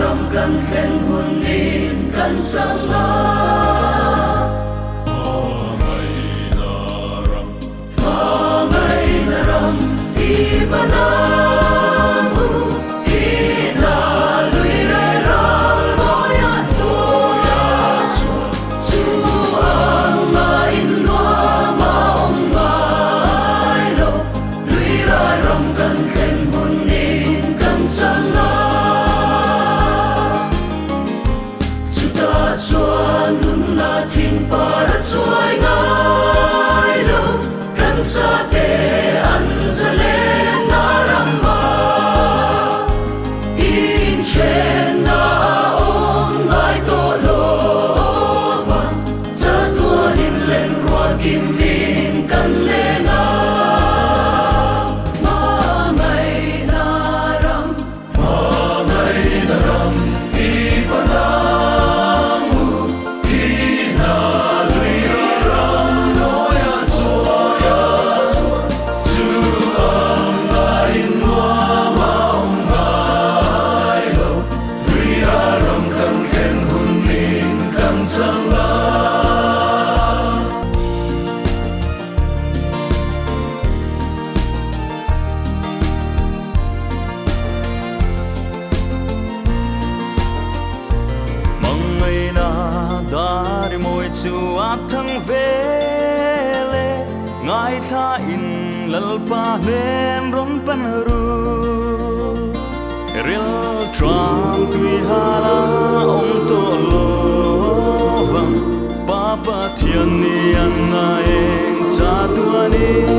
ram kan khen hun in kan sanga ngai na ram ibana para chuai ngai lo kan sa te an zale na rama in chen na om ngai to lo va za tuan in len kwa kim min kan le nga ma mai na ram i pa na chuat thang vele ngai tha in lalpa nen ron pan ru ril tram tui hala om to lo va papa thian ni an na eng cha tu ani